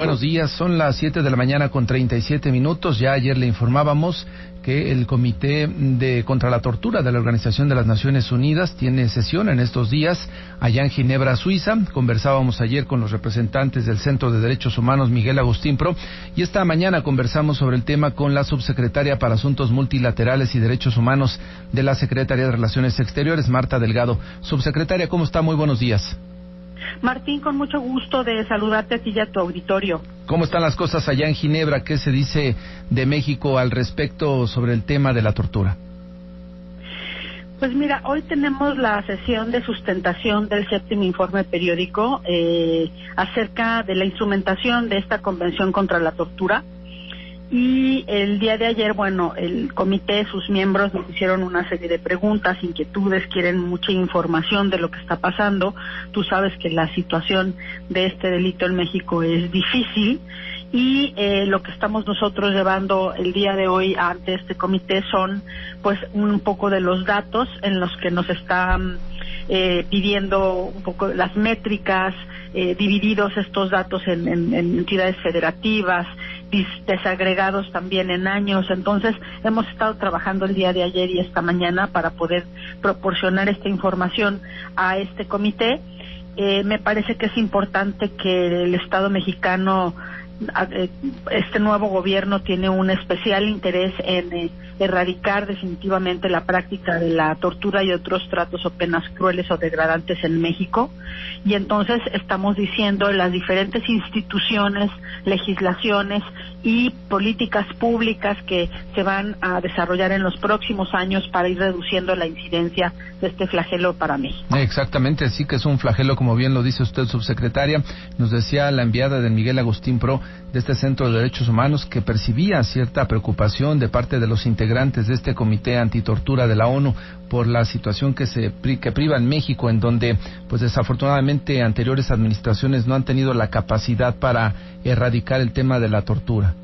Buenos días, son las 7 de la mañana con 37 minutos. Ya ayer le informábamos que el Comité contra la Tortura de la Organización de las Naciones Unidas tiene sesión en estos días allá en Ginebra, Suiza. Conversábamos ayer con los representantes del Centro de Derechos Humanos, Miguel Agustín Pro, y esta mañana conversamos sobre el tema con la subsecretaria para Asuntos Multilaterales y Derechos Humanos de la Secretaría de Relaciones Exteriores, Marta Delgado. Subsecretaria, ¿cómo está? Muy buenos días. Martín, con mucho gusto de saludarte a ti y a tu auditorio. ¿Cómo están las cosas allá en Ginebra? ¿Qué se dice de México al respecto sobre el tema de la tortura? Pues mira, hoy tenemos la sesión de sustentación del 7º informe periódico acerca de la instrumentación de esta Convención contra la Tortura. Y el día de ayer, el comité, sus miembros nos hicieron una serie de preguntas, inquietudes, quieren mucha información de lo que está pasando. Tú sabes que la situación de este delito en México es difícil y lo que estamos nosotros llevando el día de hoy ante este comité son pues un poco de los datos en los que nos están pidiendo un poco las métricas, divididos estos datos en entidades federativas, desagregados también en años. Entonces hemos estado trabajando el día de ayer y esta mañana para poder proporcionar esta información a este comité. Me parece que es importante que el Estado mexicano, este nuevo gobierno tiene un especial interés en erradicar definitivamente la práctica de la tortura y otros tratos o penas crueles o degradantes en México, y entonces estamos diciendo las diferentes instituciones, legislaciones y políticas públicas que se van a desarrollar en los próximos años para ir reduciendo la incidencia de este flagelo para México. Exactamente, sí que es un flagelo, como bien lo dice usted, subsecretaria. Nos decía la enviada de Miguel Agustín Pro de este Centro de Derechos Humanos que percibía cierta preocupación de parte de los integrantes de este Comité Antitortura de la ONU por la situación que priva en México, en donde pues desafortunadamente anteriores administraciones no han tenido la capacidad para erradicar el tema de la tortura.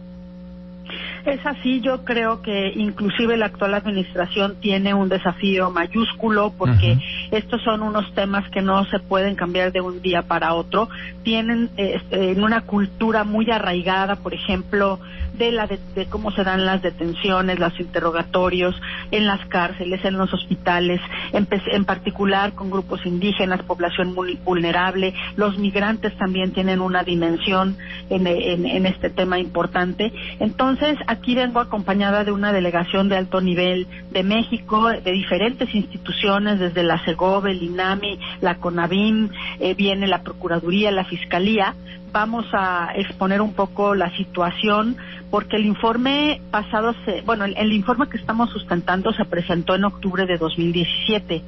Es así, yo creo que inclusive la actual administración tiene un desafío mayúsculo porque estos son unos temas que no se pueden cambiar de un día para otro. Tienen en una cultura muy arraigada, por ejemplo, de cómo se dan las detenciones, los interrogatorios en las cárceles, en los hospitales, en particular con grupos indígenas, población muy vulnerable. Los migrantes también tienen una dimensión en este tema importante. Entonces, aquí vengo acompañada de una delegación de alto nivel de México, de diferentes instituciones, desde la Segov, el INAMI, la CONAVIM, viene la Procuraduría, la Fiscalía. Vamos a exponer un poco la situación, porque el informe pasado, el informe que estamos sustentando se presentó en octubre de 2017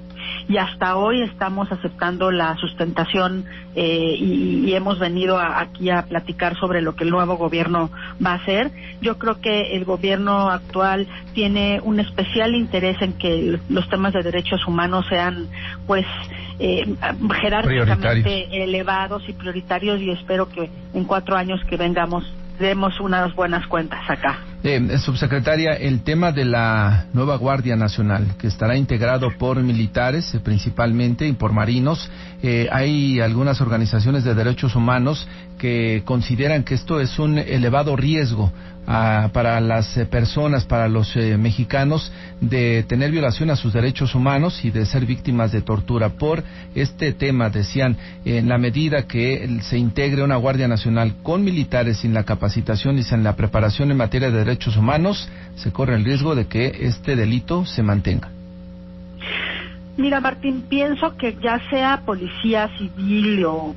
y hasta hoy estamos aceptando la sustentación y hemos venido aquí a platicar sobre lo que el nuevo gobierno va a hacer. Yo creo que el gobierno actual tiene un especial interés en que los temas de derechos humanos sean jerárquicamente elevados y prioritarios, y espero que en 4 años que vengamos demos unas buenas cuentas acá. Subsecretaria, el tema de la nueva Guardia Nacional, que estará integrado por militares principalmente y por marinos, hay algunas organizaciones de derechos humanos que consideran que esto es un elevado riesgo para las personas, para los mexicanos, de tener violación a sus derechos humanos y de ser víctimas de tortura. Por este tema, decían, en la medida que se integre una Guardia Nacional con militares sin la capacitación y sin la preparación en materia de derechos humanos, se corre el riesgo de que este delito se mantenga. Mira, Martín, pienso que ya sea policía civil o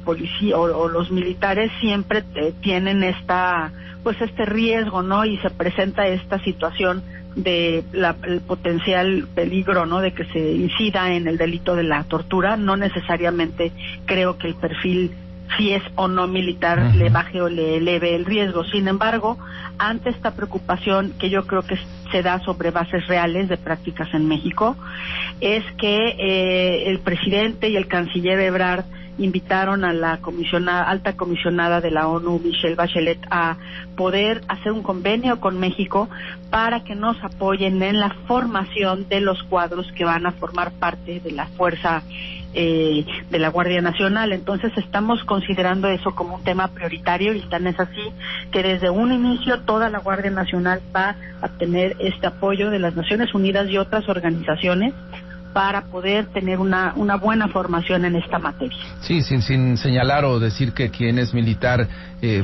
los militares siempre tienen este riesgo, ¿no? Y se presenta esta situación de el potencial peligro, ¿no? De que se incida en el delito de la tortura. No necesariamente creo que el perfil, si es o no militar, le baje o le eleve el riesgo. Sin embargo, ante esta preocupación que yo creo que se da sobre bases reales de prácticas en México, es que el presidente y el canciller Ebrard invitaron a la alta comisionada de la ONU, Michelle Bachelet, a poder hacer un convenio con México para que nos apoyen en la formación de los cuadros que van a formar parte de la fuerza de la Guardia Nacional. Entonces estamos considerando eso como un tema prioritario y tan es así que desde un inicio toda la Guardia Nacional va a tener este apoyo de las Naciones Unidas y otras organizaciones para poder tener una buena formación en esta materia. Sí, sin señalar o decir que quien es militar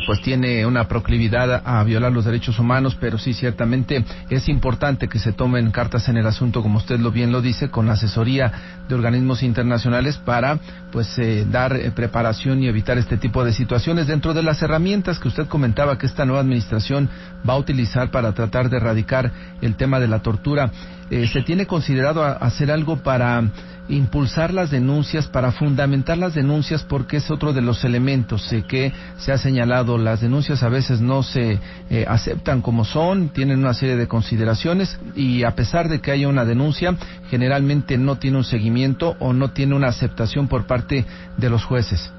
pues tiene una proclividad a violar los derechos humanos, pero sí ciertamente es importante que se tomen cartas en el asunto, como usted bien lo dice, con la asesoría de organismos internacionales para pues dar preparación y evitar este tipo de situaciones dentro de las herramientas que usted comentaba que esta nueva administración va a utilizar para tratar de erradicar el tema de la tortura. ¿Se tiene considerado hacer algo para impulsar las denuncias, para fundamentar las denuncias? Porque es otro de los elementos que se ha señalado. Las denuncias a veces no se aceptan como son, tienen una serie de consideraciones y a pesar de que haya una denuncia, generalmente no tiene un seguimiento o no tiene una aceptación por parte de los jueces.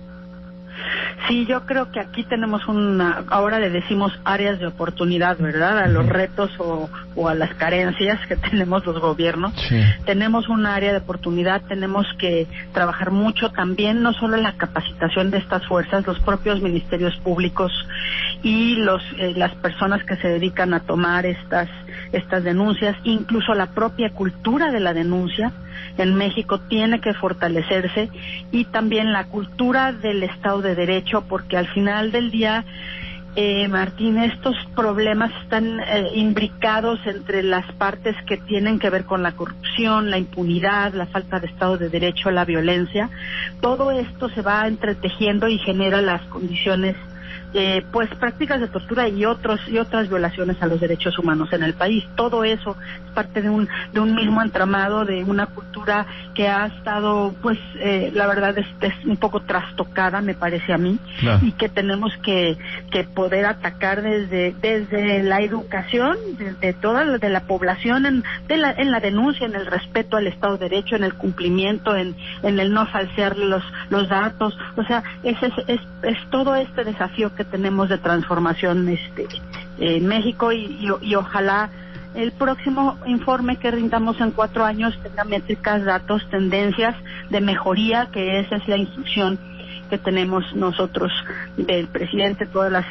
Sí, yo creo que aquí tenemos ahora le decimos áreas de oportunidad, ¿verdad? A los retos o a las carencias que tenemos los gobiernos. Sí. Tenemos un área de oportunidad, tenemos que trabajar mucho también, no solo en la capacitación de estas fuerzas, los propios ministerios públicos y las personas que se dedican a tomar estas denuncias, incluso la propia cultura de la denuncia en México tiene que fortalecerse y también la cultura del Estado de Derecho, porque al final del día, Martín, estos problemas están imbricados entre las partes que tienen que ver con la corrupción, la impunidad, la falta de Estado de Derecho, la violencia. Todo esto se va entretejiendo y genera las condiciones pues prácticas de tortura y otras violaciones a los derechos humanos en el país. Todo eso es parte de un mismo entramado, de una cultura que ha estado, pues, la verdad es un poco trastocada, me parece a mí, claro. Y que tenemos que poder atacar desde la educación de toda la población en la denuncia, en el respeto al Estado de Derecho, en el cumplimiento, en el no falsearle los datos. O sea, es todo este desafío que tenemos de transformación en México y ojalá el próximo informe que rindamos en 4 años tenga métricas, datos, tendencias de mejoría, que esa es la instrucción que tenemos nosotros del presidente, todas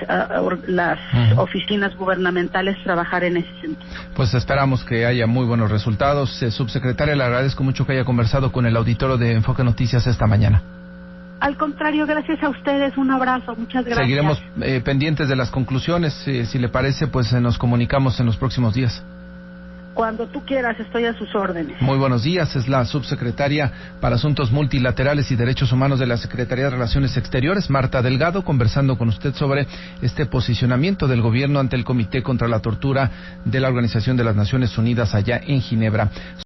las oficinas gubernamentales, trabajar en ese sentido. Pues esperamos que haya muy buenos resultados. Subsecretaria, le agradezco mucho que haya conversado con el auditorio de Enfoque Noticias esta mañana. Al contrario, gracias a ustedes, un abrazo, muchas gracias. Seguiremos pendientes de las conclusiones, si le parece, pues nos comunicamos en los próximos días. Cuando tú quieras, estoy a sus órdenes. Muy buenos días, es la subsecretaria para Asuntos Multilaterales y Derechos Humanos de la Secretaría de Relaciones Exteriores, Marta Delgado, conversando con usted sobre este posicionamiento del gobierno ante el Comité contra la Tortura de la Organización de las Naciones Unidas allá en Ginebra.